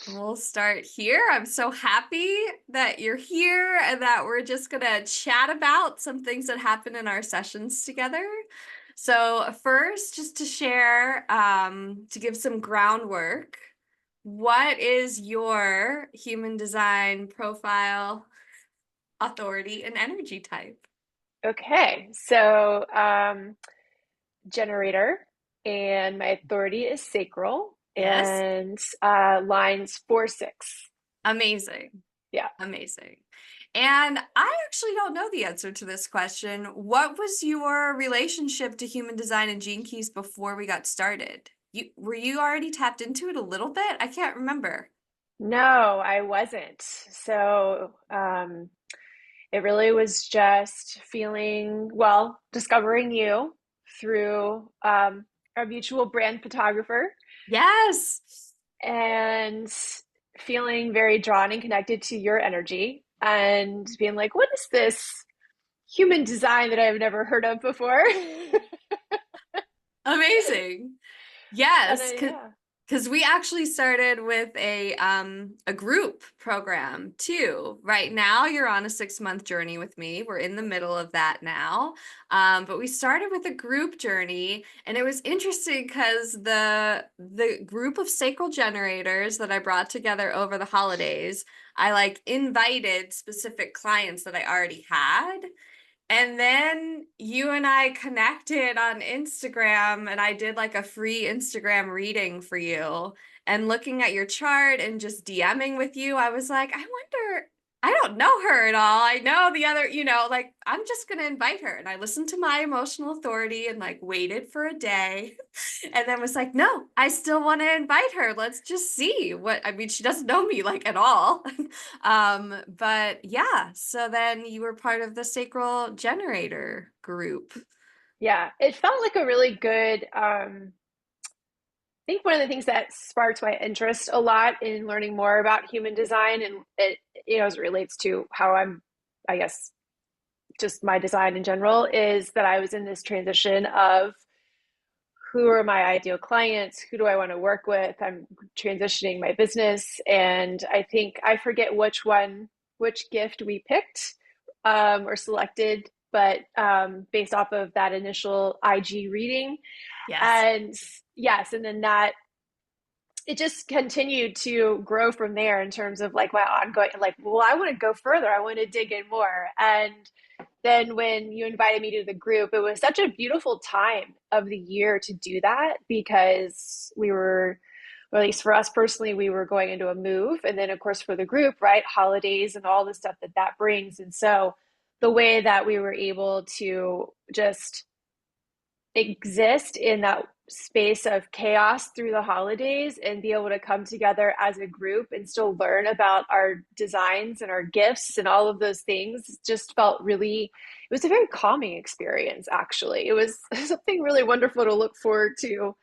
We'll start here. I'm so happy that you're here and that we're just going to chat about some things that happen in our sessions together. So, first, just to share, to give some groundwork, what is your human design profile, authority, and energy type? Okay, so generator, and my authority is sacral, Yes. and lines 4, 6. Amazing. Yeah. Amazing. And I actually don't know the answer to this question. What was your relationship to human design and gene keys before we got started? Were you already tapped into it a little bit? I can't remember. No, I wasn't. So it really was just discovering you through our mutual brand photographer Yes. and feeling very drawn and connected to your energy and being like, what is this human design that I've never heard of before? Amazing. And Yes, yeah. because we actually started with a group program too. Right now, you're on a 6 month journey with me. We're in the middle of that now. But we started with a group journey, and it was interesting because the group of sacral generators that I brought together over the holidays, I like invited specific clients that I already had. And then you and I connected on Instagram, and I did like a free Instagram reading for you. And looking at your chart and just DMing with you, I was like, I wonder, I don't know her at all. I know the other, like I'm just gonna invite her. And I listened to my emotional authority and like waited for a day and then was like, no, I still want to invite her. Let's just see what, I mean, she doesn't know me like at all. But yeah, so then you were part of the sacral generator group. Yeah, it felt like a really good I think one of the things that sparked my interest a lot in learning more about human design and it as it relates to how I'm, I guess, just my design in general, is that I was in this transition of who are my ideal clients, who do I want to work with. I'm transitioning my business, and I think I forget which gift we picked or selected, but based off of that initial IG reading. Yes. And yes, and then that it just continued to grow from there in terms of like my ongoing, like, well, I want to go further, I want to dig in more. And then when you invited me to the group, it was such a beautiful time of the year to do that, because we were, or at least for us personally, we were going into a move, and then of course for the group, right, holidays and all the stuff that that brings. And so the way that we were able to just exist in that space of chaos through the holidays and be able to come together as a group and still learn about our designs and our gifts and all of those things just felt really, it was a very calming experience. Actually, it was something really wonderful to look forward to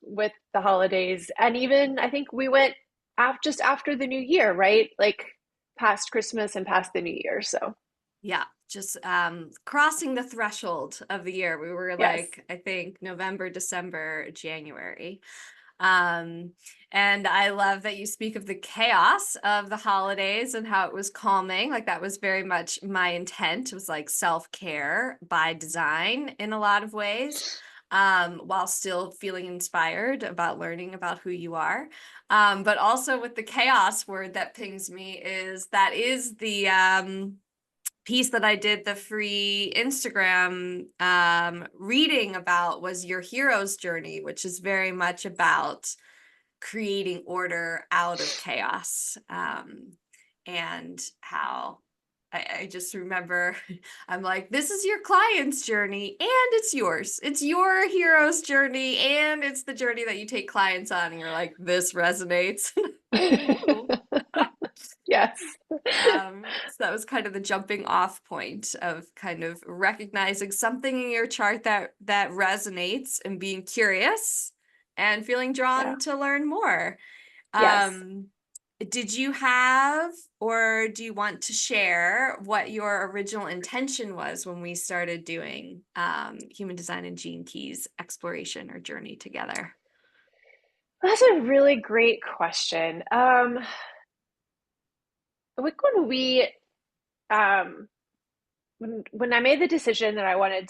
with the holidays. And even I think we went just after the new year, right, like past Christmas and past the new year. So Yeah, just crossing the threshold of the year. We were yes. like, I think November, December, January. Um, and I love that you speak of the chaos of the holidays and how it was calming. Like that was very much my intent. It was like self-care by design in a lot of ways, while still feeling inspired about learning about who you are. But also with the chaos word that pings me is that is the piece that I did the free Instagram reading about was your hero's journey, which is very much about creating order out of chaos. And how I just remember I'm like, this is your client's journey and it's yours. It's your hero's journey and it's the journey that you take clients on. And you're like, this resonates. Yes. So that was kind of the jumping off point of kind of recognizing something in your chart that resonates and being curious and feeling Yeah. drawn to learn more. Yes. Um, did you have or do you want to share what your original intention was when we started doing human design and gene keys exploration or journey together? That's a really great question. Like um when I made the decision that I wanted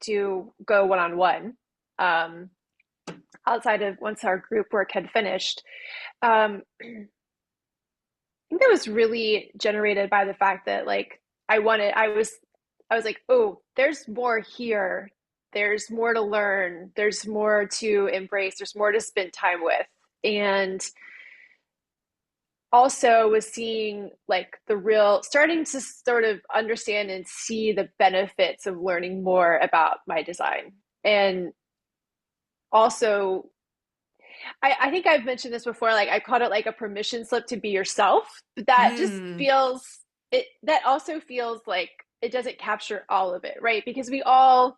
to go one on one, um, outside of once our group work had finished, I think that was really generated by the fact that like I was like, oh, there's more here. There's more to learn. There's more to embrace. There's more to spend time with. And also was seeing like the real starting to sort of understand and see the benefits of learning more about my design. And also I think I've mentioned this before, like I called it like a permission slip to be yourself. But that just Hmm. feels it that also feels like it doesn't capture all of it, right? Because we all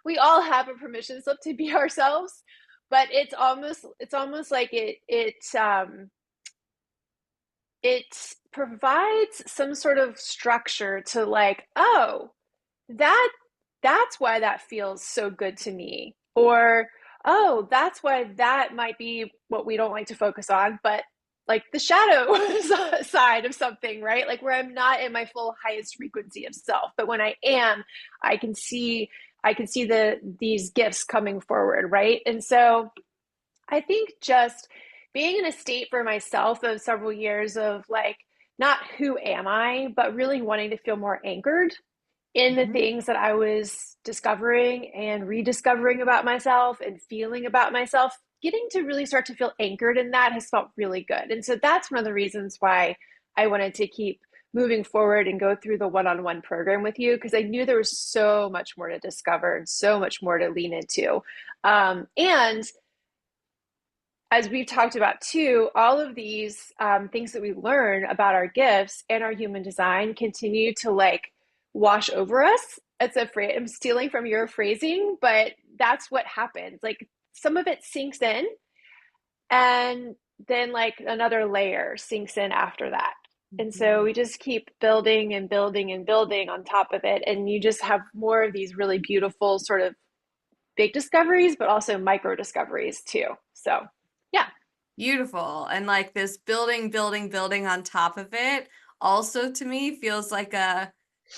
we all have a permission slip to be ourselves, but it's almost like it provides some sort of structure to like, oh, that that's why that feels so good to me. Or, oh, that's why that might be what we don't like to focus on, but like the shadow side of something, right? Like where I'm not in my full highest frequency of self, but when I am, I can see I can see these gifts coming forward, right? And so I think just being in a state for myself of several years of like, not who am I, but really wanting to feel more anchored in the Mhm. things that I was discovering and rediscovering about myself and feeling about myself, getting to really start to feel anchored in that has felt really good. And so that's one of the reasons why I wanted to keep moving forward and go through the one on one program with you, because I knew there was so much more to discover and so much more to lean into. And as we've talked about too, all of these things that we learn about our gifts and our human design continue to like wash over us. It's a phrase I'm stealing from your phrasing, but that's what happens. Like some of it sinks in, and then like another layer sinks in after that. And so Mhm. we just keep building and building and building on top of it. And you just have more of these really beautiful sort of big discoveries, but also micro discoveries too. So, yeah. Beautiful. And like this building, building, building on top of it also to me feels like a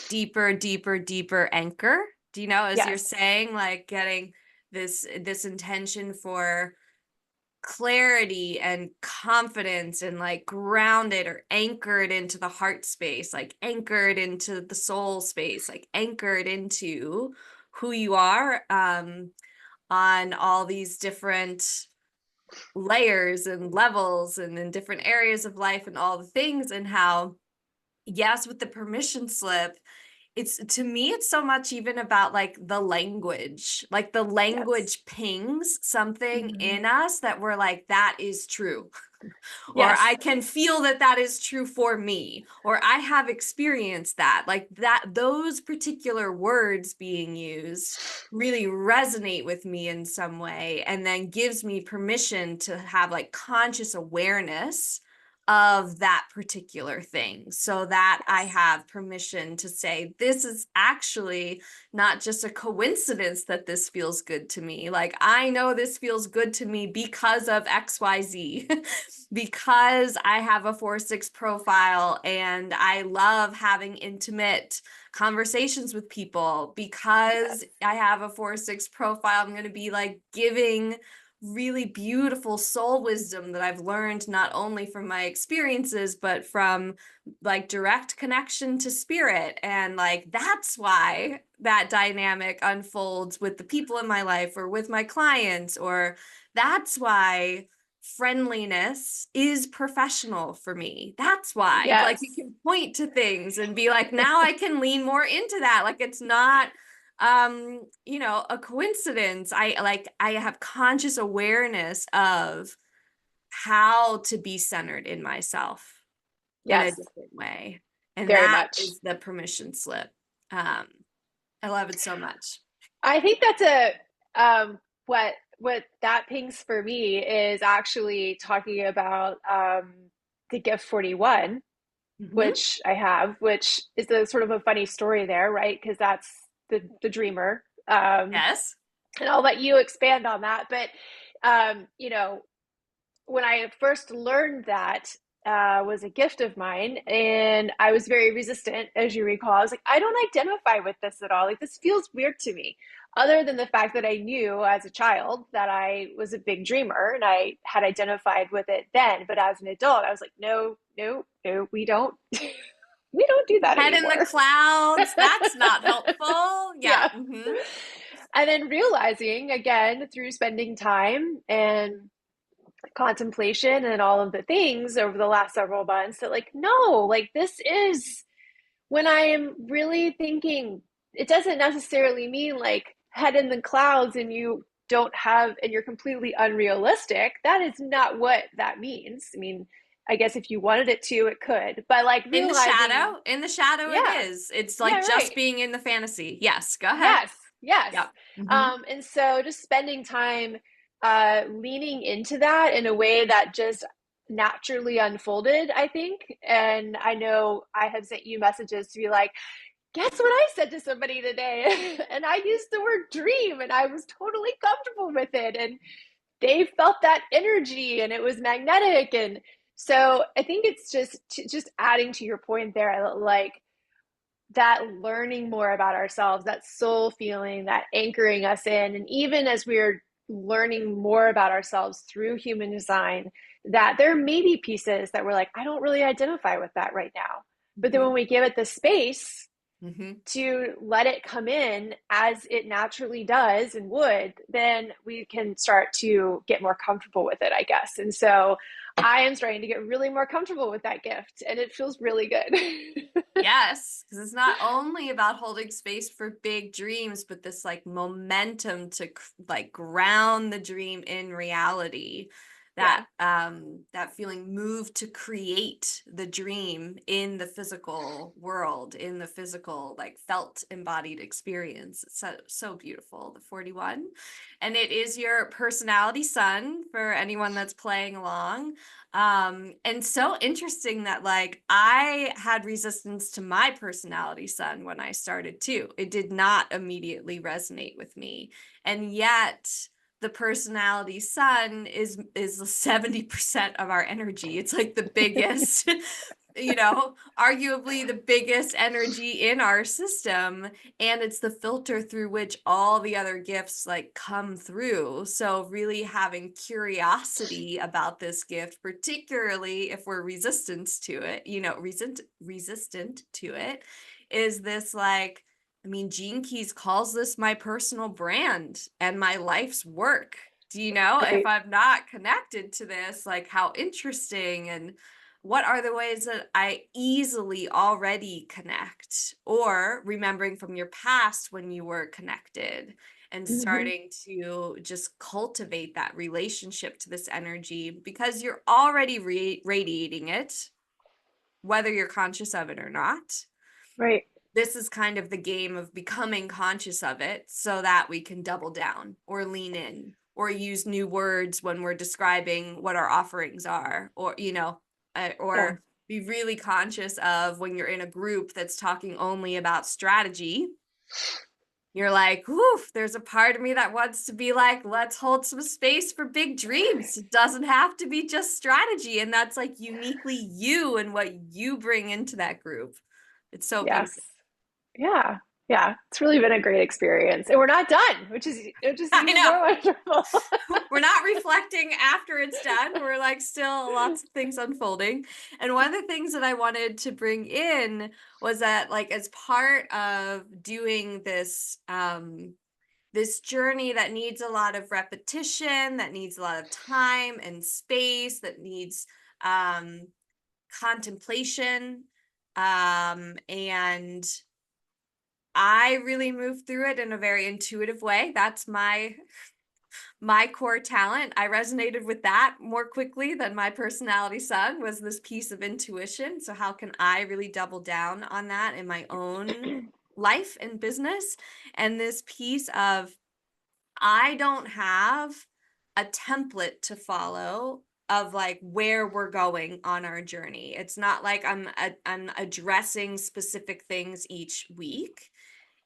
deeper, deeper, deeper anchor. Do you know, as you're Yes. saying, like getting this intention for clarity and confidence and like grounded or anchored into the heart space, like anchored into the soul space, like anchored into who you are on all these different layers and levels and in different areas of life and all the things, and how yes, with the permission slip, it's to me it's so much even about like the Yes. language pings something Mhm. in us that we're like, that is true, or Yes. I can feel that that is true for me, or I have experienced that. Like that, those particular words being used really resonate with me in some way, and then gives me permission to have like conscious awareness of that particular thing, so that I Yes. have permission to say, this is actually not just a coincidence that this feels good to me. Like, I know this feels good to me because of XYZ, because I have a 4-6 profile and I love having intimate conversations with people. Because Yes. I have a 4-6 profile, I'm going to be like giving really beautiful soul wisdom that I've learned not only from my experiences, but from like direct connection to spirit. And like, that's why that dynamic unfolds with the people in my life or with my clients, or that's why friendliness is professional for me. That's why, like, you Yes. can point to things and be like, now I can lean more into that. Like, it's not a coincidence. I have conscious awareness of how to be centered in myself in a Yes. different way, and Very that much. is the permission slip. um I love it so much. I think that's a what that pings for me is actually talking about the gift 41, Hmm. which I have, which is a sort of a funny story there, right? Because that's the dreamer. Yes. And I'll let you expand on that. But when I first learned that was a gift of mine, and I was very resistant, as you recall. I was like, I don't identify with this at all. Like, this feels weird to me. Other than the fact that I knew as a child that I was a big dreamer and I had identified with it then, but as an adult, I was like, no, no, no, we don't, we don't do that Head in the anymore. clouds. That's not helpful. Yeah. Yeah. Mm-hmm. And then realizing again through spending time and contemplation and all of the things over the last several months that, like, no, like, this is when I am really thinking. It doesn't necessarily mean like head in the clouds and you don't have and you're completely unrealistic. That is not what that means. I mean, I guess if you wanted it to, it could, but like realizing, In the shadow it yeah, is. It's yeah, like just right. being in the fantasy. Yes, go ahead. Yes, yes. Yep. Mm-hmm. And so just spending time leaning into that in a way that just naturally unfolded, I think. And I know I have sent you messages to be like, guess what I said to somebody today? And I used the word dream and I was totally comfortable with it. And they felt that energy and it was magnetic. And so I think it's just adding to your point there. I like that learning more about ourselves, that soul feeling, that anchoring us in. And even as we're learning more about ourselves through human design, that there may be pieces that we're like, I don't really identify with that right now. But then Mm-hmm. when we give it the space Mm-hmm. to let it come in as it naturally does and would, then we can start to get more comfortable with it, I guess. And so I am starting to get really more comfortable with that gift, and it feels really good. Yes, because it's not only about holding space for big dreams, but this like momentum to like ground the dream in reality. Yeah. That feeling moved to create the dream in the physical world, in the physical like felt embodied experience. It's so beautiful, the 41. And it is your personality sun for anyone that's playing along. And so interesting that like I had resistance to my personality sun when I started too. It did not immediately resonate with me. And yet the personality sun is 70% of our energy. It's like the biggest arguably the biggest energy in our system, and it's the filter through which all the other gifts like come through. So really having curiosity about this gift, particularly if we're resistant to it, resistant to it, is this like, I mean, Gene Keys calls this my personal brand and my life's work. If Right. I'm not connected to this, like how interesting, and what are the ways that I easily already connect, or remembering from your past when you were connected and Mm-hmm. starting to just cultivate that relationship to this energy because you're already radiating it, whether you're conscious of it or not. Right. This is kind of the game of becoming conscious of it so that we can double down or lean in or use new words when we're describing what our offerings are, Yeah. or be really conscious of when you're in a group that's talking only about strategy. You're like, oof, there's a part of me that wants to be like, let's hold some space for big dreams. It doesn't have to be just strategy. And that's like uniquely you and what you bring into that group. It's so Yes. beautiful. Yeah. Yeah. It's really been a great experience. And we're not done, which is I even know. more wonderful. We're not reflecting after it's done. We're like still lots of things unfolding. And one of the things that I wanted to bring in was that like as part of doing this journey that needs a lot of repetition, that needs a lot of time and space, that needs contemplation, and I really moved through it in a very intuitive way. That's my core talent. I resonated with that more quickly than my personality sun, was this piece of intuition. So how can I really double down on that in my own life and business? And this piece of, I don't have a template to follow of like where we're going on our journey. It's not like I'm addressing specific things each week.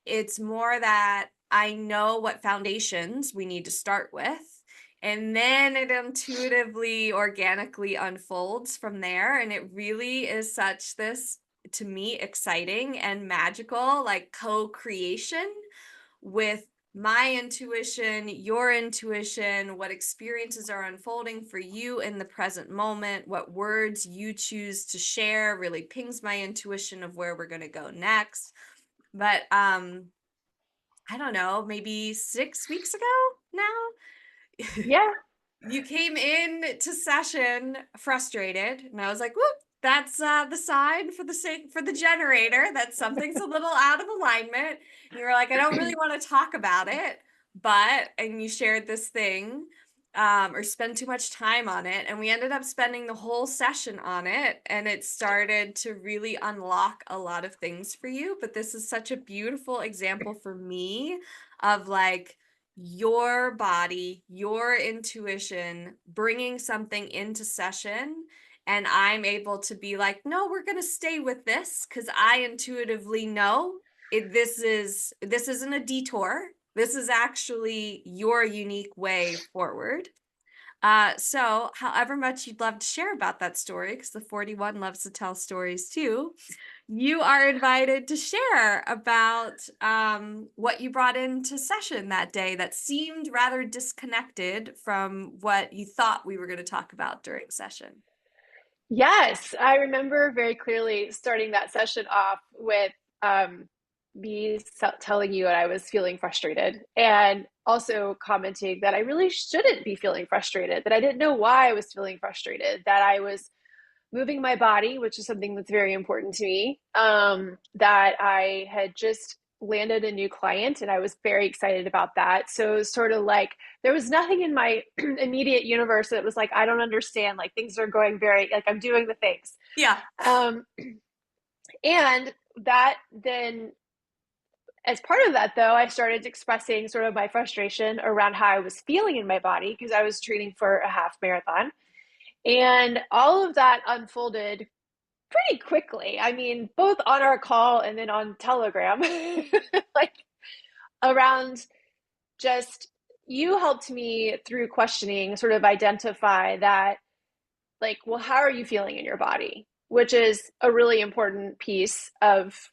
It's more that I know what foundations we need to start with. And then it intuitively, organically unfolds from there. And it really is such this, to me, exciting and magical, like co-creation with my intuition, your intuition, what experiences are unfolding for you in the present moment, what words you choose to share really pings my intuition of where we're going to go next. But I don't know, maybe 6 weeks ago now, Yeah. you came in to session frustrated, and I was like, whoop, that's the sign for the generator that something's a little out of alignment. And you were like, I don't really want to talk about it, but and you shared this thing, or spend too much time on it, and we ended up spending the whole session on it, and it started to really unlock a lot of things for you. But this is such a beautiful example for me of like your body, your intuition, bringing something into session. And I'm able to be like, no, we're going to stay with this because I intuitively know this isn't a detour. This is actually your unique way forward. So however much you'd love to share about that story, because the 41 loves to tell stories too, you are invited to share about what you brought into session that day that seemed rather disconnected from what you thought we were going to talk about during session. Yes, I remember very clearly starting that session off with um, me telling you that I was feeling frustrated, and also commenting that I really shouldn't be feeling frustrated, that I didn't know why I was feeling frustrated, that I was moving my body, which is something that's very important to me, that I had just landed a new client and I was very excited about that. So it was sort of like there was nothing in my immediate universe that was like, I don't understand. Like things are going very, like I'm doing the things. Yeah. Um, and that then, as part of that, though, I started expressing sort of my frustration around how I was feeling in my body because I was training for a half marathon. And all of that unfolded pretty quickly. I mean, both on our call and then on Telegram, like around just you helped me through questioning sort of identify that, like, well, how are you feeling in your body? Which is a really important piece of,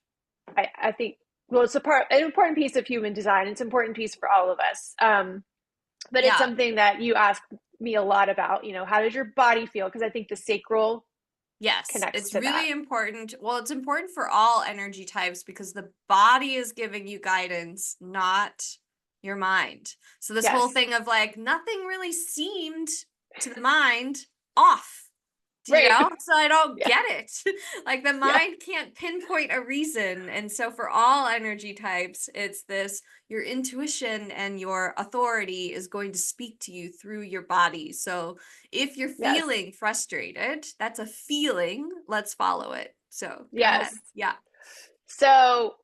I think, well, it's an important piece of human design. It's an important piece for all of us. But it's Yeah. something that you ask me a lot about, how does your body feel? Because I think the sacral Yes, connects it's to that. really important. Well, it's important for all energy types because the body is giving you guidance, not your mind. So this whole Yes. thing of like nothing really seemed to the mind off. Do you Right. know? So I don't Yeah. get it. Like the Yeah. mind can't pinpoint a reason. And so for all energy types, it's this your intuition and your authority is going to speak to you through your body. So if you're Yes. feeling frustrated, that's a feeling. Let's follow it. So go ahead. Yes. Yeah. So,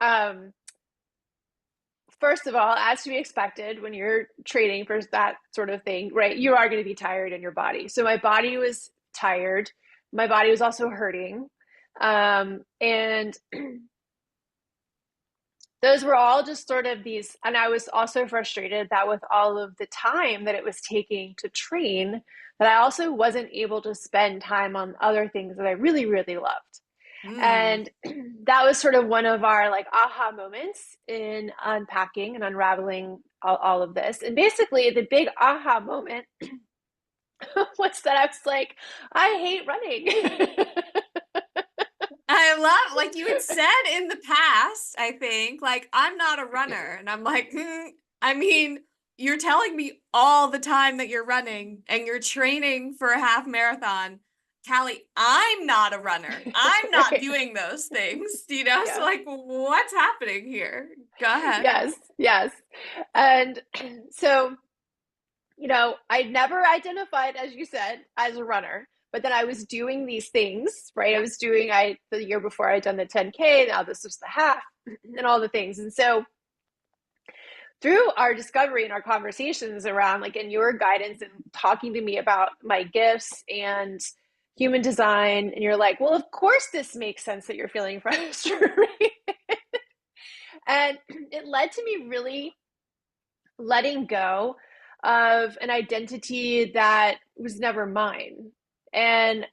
first of all, as to be expected when you're training for that sort of thing, right, you are going to be tired in your body. So my body was tired. My body was also hurting. And those were all just sort of these, and I was also frustrated that with all of the time that it was taking to train, that I also wasn't able to spend time on other things that I really, really loved. Mm. And that was sort of one of our like aha moments in unpacking and unraveling all of this. And basically, the big aha moment was that I was like, I hate running. I love, like you had said in the past, I think, like, I'm not a runner. And I'm like, I mean, you're telling me all the time that you're running and you're training for a half marathon. Callie, I'm not a runner. I'm not Right. doing those things, you know? So, Yeah. like, what's happening here? Go ahead. Yes. Yes. And so, I never identified, as you said, as a runner, but then I was doing these things, right? Yeah. The year before I'd done the 10K, now this was the half and all the things. And so through our discovery and our conversations around like in your guidance and talking to me about my gifts and human design, and you're like, well, of course this makes sense that you're feeling frustrated. And it led to me really letting go of an identity that was never mine. And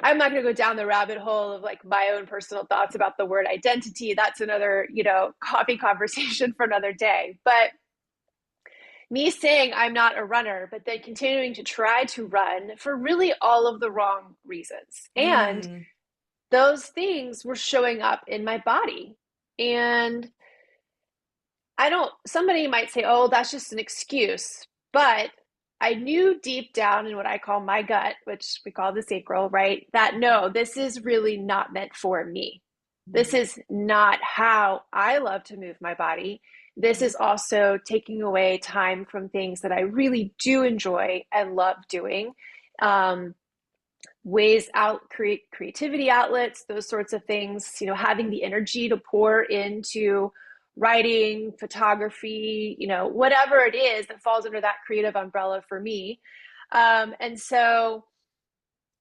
I'm not going to go down the rabbit hole of like my own personal thoughts about the word identity. That's another, coffee conversation for another day. But me saying I'm not a runner, but then continuing to try to run for really all of the wrong reasons. And Mm, those things were showing up in my body. And somebody might say, oh, that's just an excuse. But I knew deep down in what I call my gut, which we call the sacral, right? That no, this is really not meant for me. This mm, is not how I love to move my body. This is also taking away time from things that I really do enjoy and love doing. Um, Ways out, creativity outlets, those sorts of things, having the energy to pour into writing, photography, whatever it is that falls under that creative umbrella for me. And so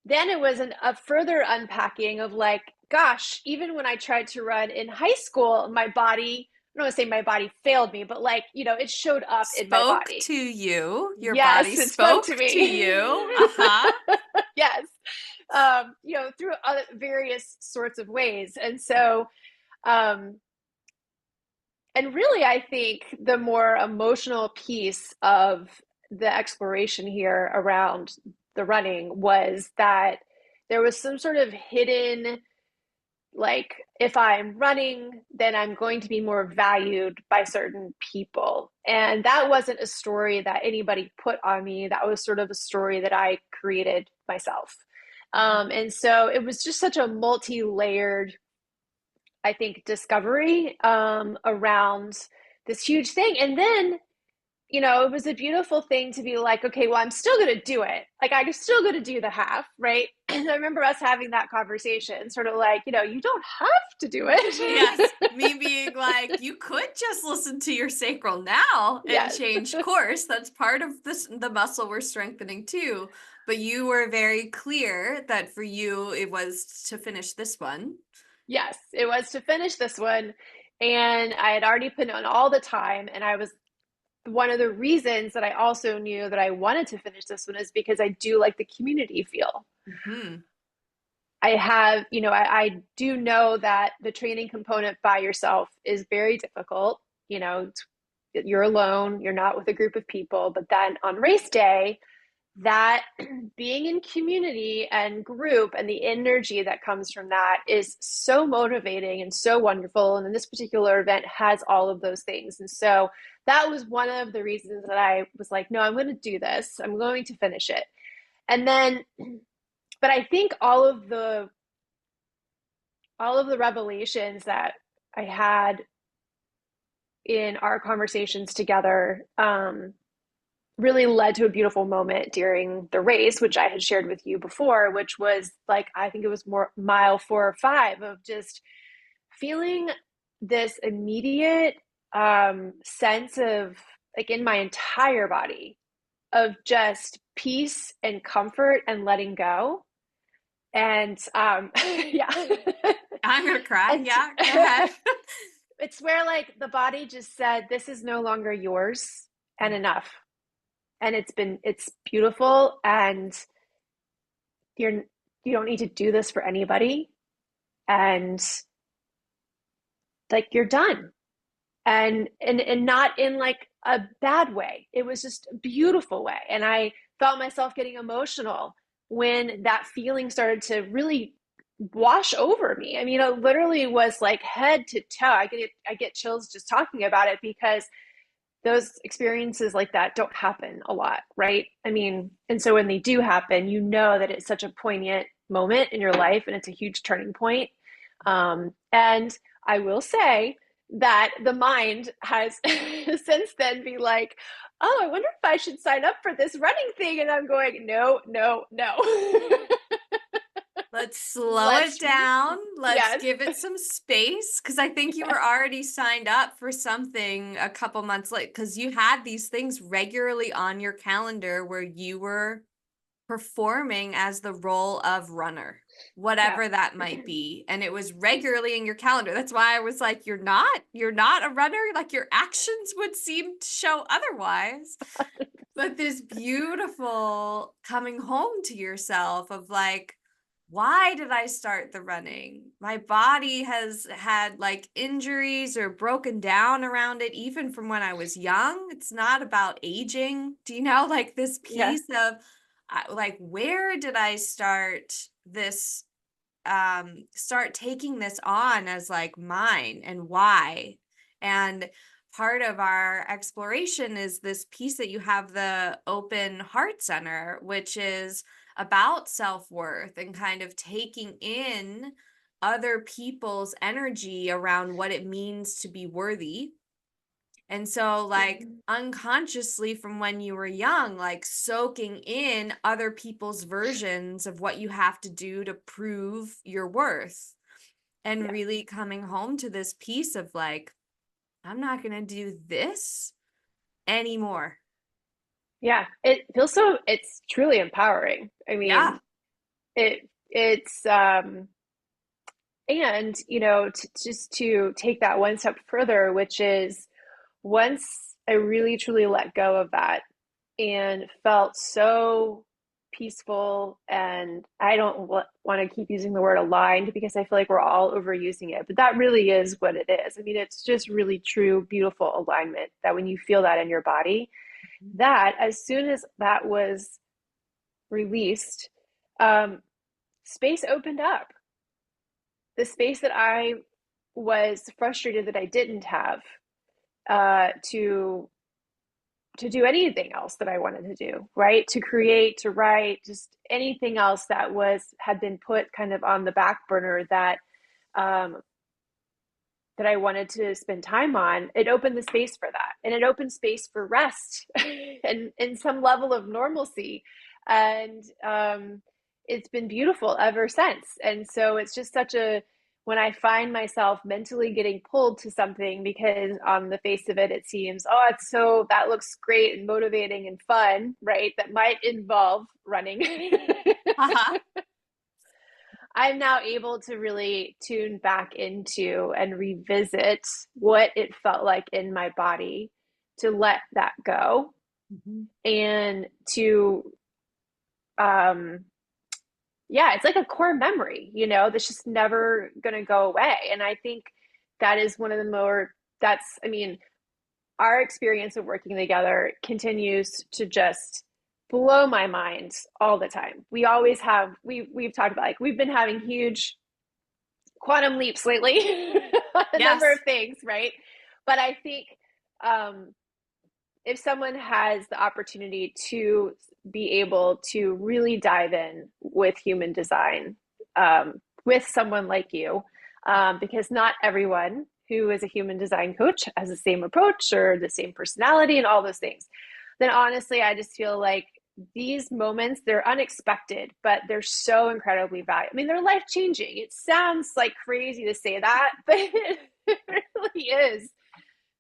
then it was a further unpacking of like, gosh, even when I tried to run in high school, my body, I don't want to say my body failed me, but like, it showed up in my spoke body. to you. Your body Yes, it spoke to spoke to you. me. Uh-huh. Yes. Through other various sorts of ways. And so, um, and really, I think the more emotional piece of the exploration here around the running was that there was some sort of hidden, like, if I'm running, then I'm going to be more valued by certain people. And that wasn't a story that anybody put on me. That was sort of a story that I created myself. And so it was just such a multi-layered, I think, discovery around this huge thing. And then, it was a beautiful thing to be like, okay, well, I'm still going to do it. Like, I'm still going to do the half, right? And I remember us having that conversation, sort of like, you don't have to do Yes, it. me being like, you could just listen to your sacral now and Yes. change course. That's part of the muscle we're strengthening too. But you were very clear that for you, it was to finish this one. Yes, it was to finish this one. And I had already put on all the time. And I was one of the reasons that I also knew that I wanted to finish this one is because I do like the community feel. Hmm. I have, I do know that the training component by yourself is very difficult. You're alone, you're not with a group of people. But then on race day, that being in community and group and the energy that comes from that is so motivating and so wonderful. And then this particular event has all of those things. And so that was one of the reasons that I was like, no, I'm going to do this. I'm going to finish it. And then, but I think all of the revelations that I had in our conversations together really led to a beautiful moment during the race, which I had shared with you before, which was like, I think it was more mile 4 or 5 of just feeling this immediate sense of like in my entire body of just peace and comfort and letting go. And yeah. I'm gonna cry. And Yeah, go ahead. it's where like the body just said, this is no longer yours and enough. And it's beautiful. And you don't need to do this for anybody. And like, you're done. And not in like a bad way. It was just a beautiful way. And I felt myself getting emotional when that feeling started to really wash over me. I mean, it literally was like head to toe. I get chills just talking about it because those experiences like that don't happen a lot, right? I mean, and so when they do happen, that it's such a poignant moment in your life and it's a huge turning point. And I will say that the mind has since then be like, oh, I wonder if I should sign up for this running thing. And I'm going, no, no, no. Let's slow it Let's, down. Let's yes. give it some space because I think you were already signed up for something a couple months late because you had these things regularly on your calendar where you were performing as the role of runner, Yeah. whatever that might be. And it was regularly in your calendar. That's why I was like, you're not a runner. Like your actions would seem to show otherwise. But this beautiful coming home to yourself of like, why did I start the running? My body has had like injuries or broken down around it, even from when I was young. It's not about aging. Do you know, like this Yeah. piece of like, where did I start this, start taking this on as like mine and why? And part of our exploration is this piece that you have, the open heart center, which is about self-worth and kind of taking in other people's energy around what it means to be worthy. And so, like, Mhm. unconsciously from when you were young, like soaking in other people's versions of what you have to do to prove your worth, and Yeah. really coming home to this piece of like, I'm not going to do this anymore. Yeah. It feels so, it's truly empowering. I Yeah. mean, it's and just to take that one step further, which is once I really truly let go of that and felt so peaceful, and I don't want to keep using the word aligned because I feel like we're all overusing it, but that really is what it is. I mean, it's just really true, beautiful alignment that when you feel that in your body, that as soon as that was released, um, space opened up. The space that I was frustrated that I didn't have to do anything else that I wanted to do, right? To create, to write, just anything else that was had been put kind of on the back burner um, that I wanted to spend time on. It opened the space for that, and it opened space for rest and some level of normalcy, and it's been beautiful ever since. And so it's just such a when I find myself mentally getting pulled to something because on the face of it, it seems, oh, it's so that looks great and motivating and fun, right? That might involve running. Uh-huh. I'm now able to really tune back into and revisit what it felt like in my body to let that go Mhm. and to um yeah, it's like a core memory, that's just never going to go away. And I think that is one of the more that's I mean, our experience of working together continues to just blow my mind all the time. We always have we've talked about like we've been having huge quantum leaps lately on a number of Yes. things, right? But I think um, if someone has the opportunity to be able to really dive in with human design with someone like you, because not everyone who is a human design coach has the same approach or the same personality and all those things, then honestly, I just feel like these moments, they're unexpected, but they're so incredibly valuable. I mean, they're life changing. It sounds like crazy to say that, but it really is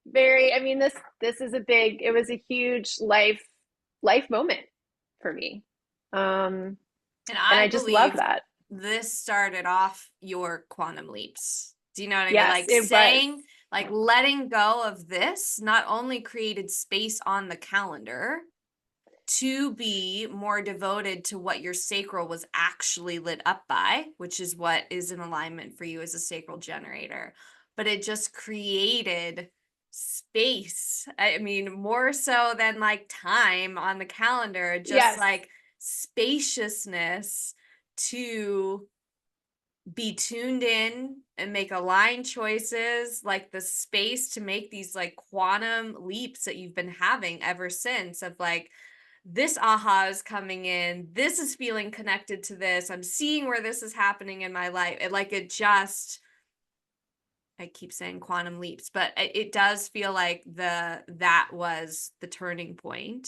very. I mean, this is a big. It was a huge life moment for me, And and I I just love believe that. this started off your quantum leaps. Do you know what I mean? Yes, Like it was. saying, like letting go of this not only created space on the calendar to be more devoted to what your sacral was actually lit up by, which is what is in alignment for you as a sacral generator, but it just created space. I mean, more so than like time on the calendar, just Yes, like spaciousness to be tuned in and make aligned choices, like the space to make these like quantum leaps that you've been having ever since, of like, this aha is coming in, this is feeling connected to this, I'm seeing where this is happening in my life. It just, I keep saying quantum leaps, but it does feel like that was the turning point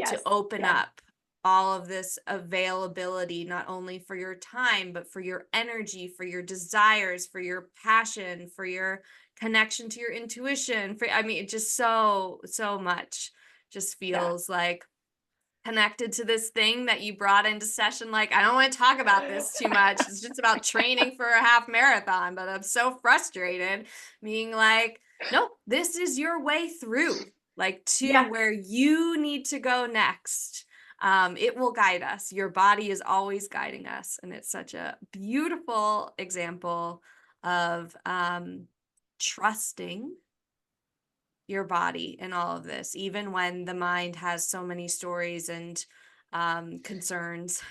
to yes, open yeah, up all of this availability, not only for your time, but for your energy, for your desires, for your passion, for your connection to your intuition. For, I mean, it just so much just yeah. feels like connected to this thing that you brought into session? Like, I don't want to talk about this too much. It's just about training for a half marathon, but I'm so frustrated being like, nope, this is your way through, like to Yeah. where you need to go next. It will guide us. Your body is always guiding us. And it's such a beautiful example of trusting your body in all of this, even when the mind has so many stories and concerns,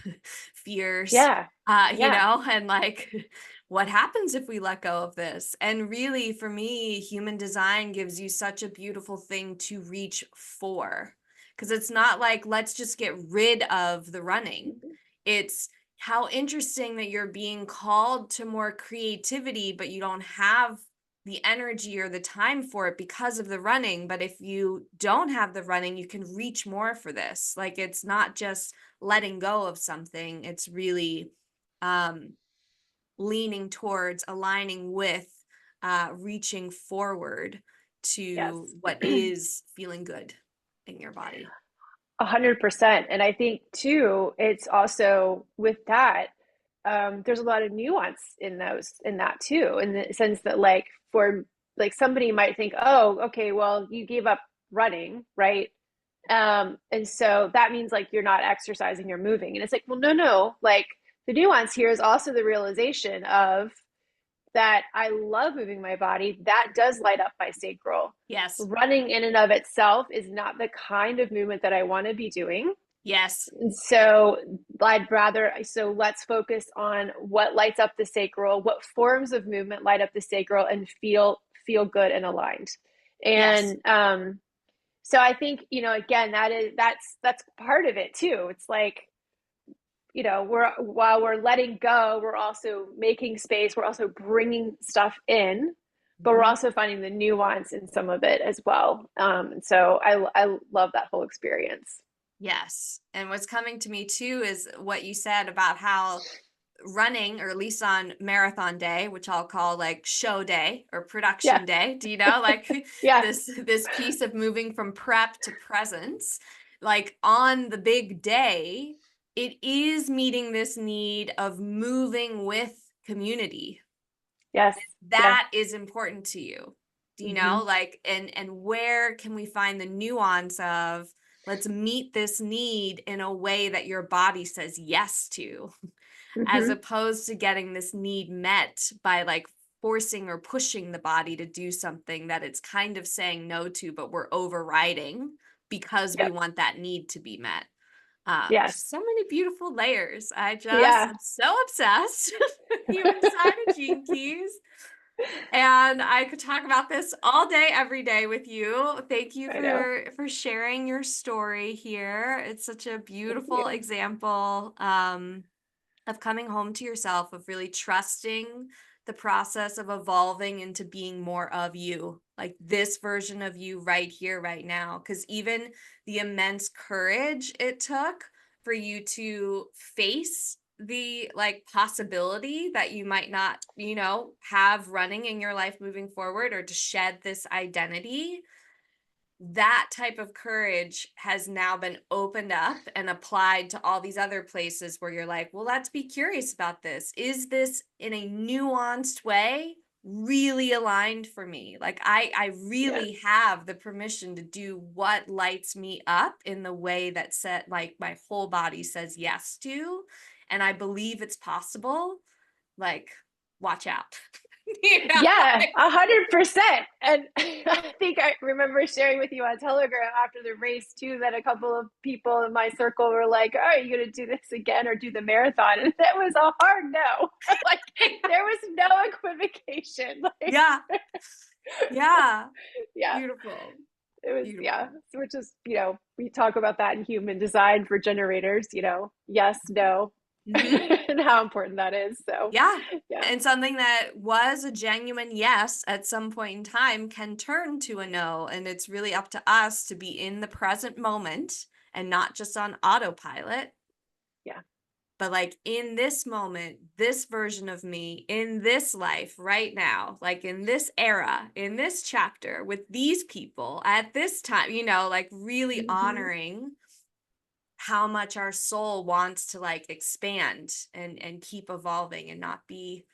fears, Yeah. you Yeah. know, and like, what happens if we let go of this? And really, for me, human design gives you such a beautiful thing to reach for, because it's not like, let's just get rid of the running. It's how interesting that you're being called to more creativity, but you don't have the energy or the time for it because of the running. But if you don't have the running, you can reach more for this. Like, it's not just letting go of something, it's really leaning towards, aligning with, reaching forward to Yes. what is feeling good in your body. 100%. And I think too, it's also with that, there's a lot of nuance in that too, in the sense that like for like somebody might think, oh, okay, well, you gave up running, right? And so that means like you're not exercising, you're moving. And it's like, well, no. Like the nuance here is also the realization of that I love moving my body. That does light up my sacral. Yes. Running in and of itself is not the kind of movement that I want to be doing. Yes. And so so let's focus on what lights up the sacral, what forms of movement light up the sacral and feel good and aligned. Yes. And so I think, again, that's part of it too. It's like, while we're letting go, we're also making space, we're also bringing stuff in, but we're Mhm. also finding the nuance in some of it as well. So I love that whole experience. Yes. And what's coming to me too is what you said about how running, or at least on marathon day, which I'll call like show day or Yeah. production day, do you know, like Yeah. this piece of moving from prep to presence, like on the big day, it is meeting this need of moving with community. Yes. Yeah. That is important to you. Do you Mm-hmm. know, like, and where can we find the nuance of, let's meet this need in a way that your body says yes to, as Mm-hmm. opposed to getting this need met by like forcing or pushing the body to do something that it's kind of saying no to, but we're overriding because we Yep. want that need to be met. Yes. Just so many beautiful layers. Yeah. I'm so obsessed with human design and gene keys. And I could talk about this all day, every day with you. Thank you I know. for sharing your story here. It's such a Thank beautiful you. example of coming home to yourself, of really trusting the process of evolving into being more of you, like this version of you right here, right now. Because even the immense courage it took for you to face the like possibility that you might not, have running in your life moving forward, or to shed this identity, that type of courage has now been opened up and applied to all these other places where you're like, well, let's be curious about this. Is this in a nuanced way really aligned for me? Like, I Yeah. really have the permission to do what lights me up in the way that set like my whole body says yes to. And I believe it's possible. Like, watch out. you know, Yeah, like, 100%. And I think I remember sharing with you on Telegram after the race too that a couple of people in my circle were like, "Oh, are you going to do this again or do the marathon?" And that was a hard no. Like there was no equivocation. Like yeah. Yeah. yeah, Beautiful. it was yeah. Beautiful. So we're just we talk about that in human design for generators. Yes, no, Mhm. and how important that is. So Yeah. yeah, And something that was a genuine yes at some point in time can turn to a no. And it's really up to us to be in the present moment and not just on autopilot, yeah. but like in this moment, this version of me in this life right now, like in this era, in this chapter with these people at this time, like really Mm-hmm. honoring how much our soul wants to like expand and keep evolving and not be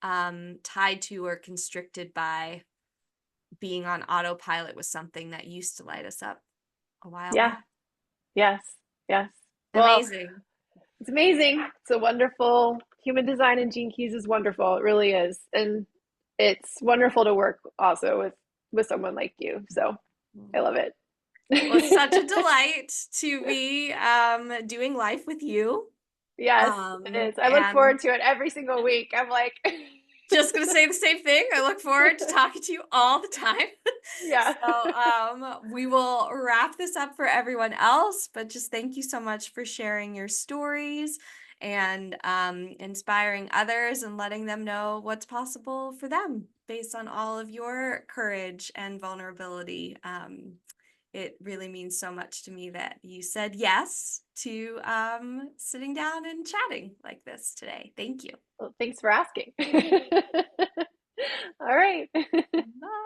tied to or constricted by being on autopilot with something that used to light us up a while Yeah. back. Yes. Yes. Well, Amazing. it's amazing. It's a wonderful human design, and Gene Keys is wonderful. It really is. And it's wonderful to work also with someone like you. So I love Well, it's such a it. delight to be doing life with you. Yes, it is. I look And forward to it every single week. I'm like, just gonna say the same thing. I look forward to talking to you all the time. yeah. So we will wrap this up for everyone else, but just thank you so much for sharing your stories and inspiring others and letting them know what's possible for them based on all of your courage and vulnerability. It really means so much to me that you said yes to sitting down and chatting like this today. Thank you. Well, thanks for asking. All right. Bye.